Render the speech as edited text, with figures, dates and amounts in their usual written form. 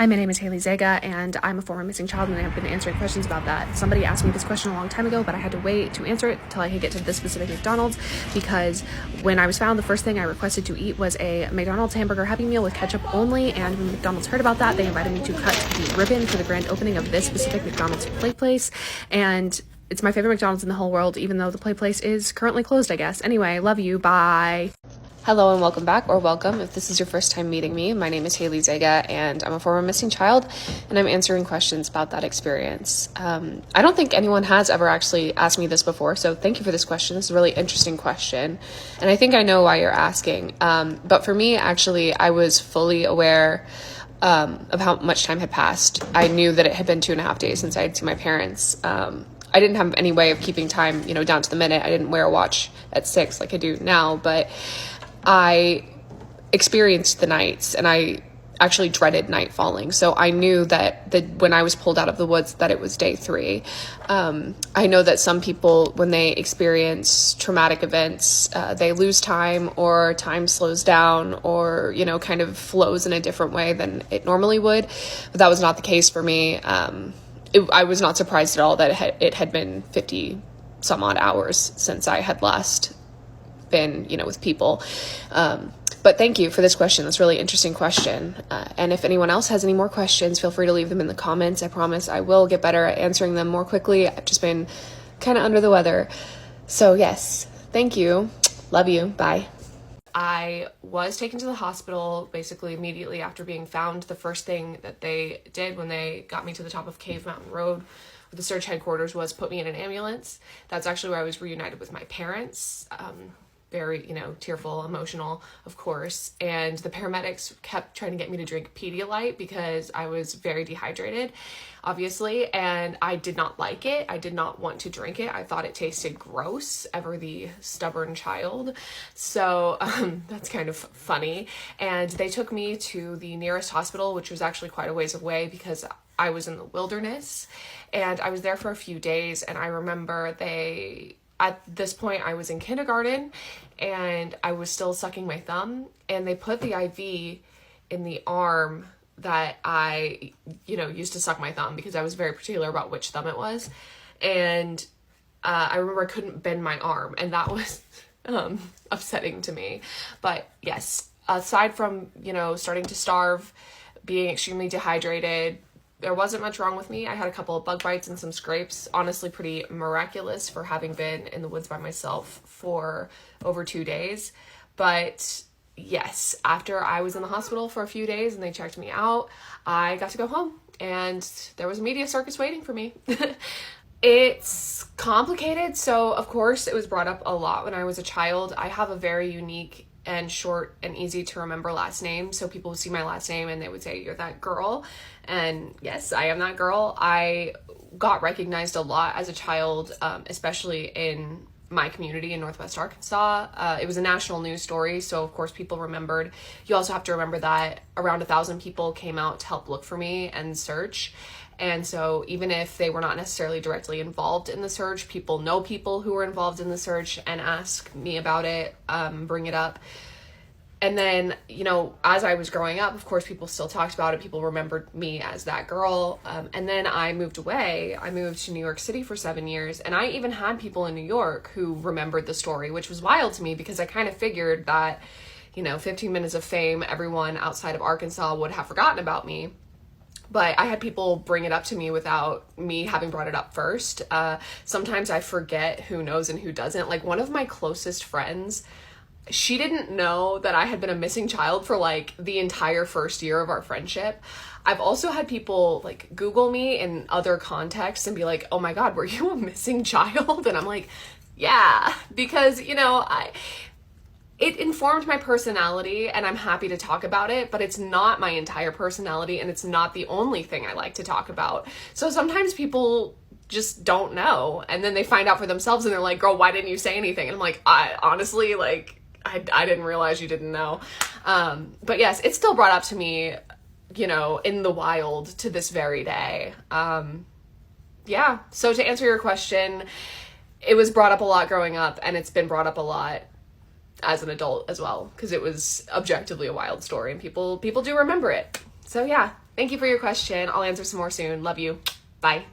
Hi, my name is Haley Zega, and I'm a former missing child, and I've been answering questions about that. Somebody asked me this question a long time ago, but I had to wait to answer it until I could get to this specific McDonald's, because when I was found, the first thing I requested to eat was a McDonald's hamburger Happy Meal with ketchup only, and when McDonald's heard about that, they invited me to cut the ribbon for the grand opening of this specific McDonald's play place, and it's my favorite McDonald's in the whole world, even though the play place is currently closed, I guess. Anyway, love you, bye. Hello and welcome back, or welcome if this is your first time meeting me. My name is Haley Zega, and I'm a former missing child, and I'm answering questions about that experience. I don't think anyone has ever actually asked me this before, so thank you for this question. This is a really interesting question, and I think I know why you're asking. But for me, actually, I was fully aware of how much time had passed. I knew that it had been 2.5 days since I had seen my parents. I didn't have any way of keeping time, down to the minute. I didn't wear a watch at 6 like I do now, but I experienced the nights, and I actually dreaded night falling. So I knew that when I was pulled out of the woods that it was day 3. I know that some people, when they experience traumatic events, they lose time, or time slows down, or, kind of flows in a different way than it normally would. But that was not the case for me. I was not surprised at all that it had been 50 some odd hours since I had last been, with people. But thank you for this question. That's a really interesting question. And if anyone else has any more questions, feel free to leave them in the comments. I promise I will get better at answering them more quickly. I've just been kind of under the weather. So yes, thank you. Love you. Bye. I was taken to the hospital basically immediately after being found. The first thing that they did when they got me to the top of Cave Mountain Road, where the search headquarters was, put me in an ambulance. That's actually where I was reunited with my parents. Very, tearful, emotional, of course. And the paramedics kept trying to get me to drink Pedialyte because I was very dehydrated, obviously, and I did not like it. I did not want to drink it. I thought it tasted gross, ever the stubborn child. So that's kind of funny. And they took me to the nearest hospital, which was actually quite a ways away because I was in the wilderness. And I was there for a few days, and I remember at this point, I was in kindergarten, and I was still sucking my thumb, and they put the IV in the arm that I, used to suck my thumb because I was very particular about which thumb it was. And I remember I couldn't bend my arm, and that was upsetting to me. But yes, aside from, starting to starve, being extremely dehydrated, there wasn't much wrong with me. I had a couple of bug bites and some scrapes. Honestly, pretty miraculous for having been in the woods by myself for over 2 days. But yes, after I was in the hospital for a few days and they checked me out, I got to go home, and there was a media circus waiting for me. It's complicated. So of course it was brought up a lot when I was a child. I have a very unique and short and easy to remember last name. So people would see my last name and they would say, "You're that girl." And yes, I am that girl. I got recognized a lot as a child, especially in my community in Northwest Arkansas. It was a national news story, so of course people remembered. You also have to remember that around 1,000 people came out to help look for me and search. And so even if they were not necessarily directly involved in the search, people know people who were involved in the search and ask me about it, bring it up. And then, as I was growing up, of course, people still talked about it. People remembered me as that girl. And then I moved away. I moved to New York City for 7 years. And I even had people in New York who remembered the story, which was wild to me because I kind of figured that, 15 minutes of fame, everyone outside of Arkansas would have forgotten about me. But I had people bring it up to me without me having brought it up first. Sometimes I forget who knows and who doesn't. Like, one of my closest friends, she didn't know that I had been a missing child for the entire first year of our friendship. I've also had people Google me in other contexts and be like, "Oh my God, were you a missing child?" And I'm like, yeah, because, it informed my personality, and I'm happy to talk about it, but it's not my entire personality, and it's not the only thing I like to talk about. So sometimes people just don't know, and then they find out for themselves, and they're like, "Girl, why didn't you say anything?" And I'm like, honestly, I didn't realize you didn't know. But yes, it's still brought up to me, in the wild to this very day. Yeah, so to answer your question, it was brought up a lot growing up, and it's been brought up a lot as an adult as well, because it was objectively a wild story, and people do remember it. So yeah, Thank you for your question. I'll answer some more soon. Love you. Bye.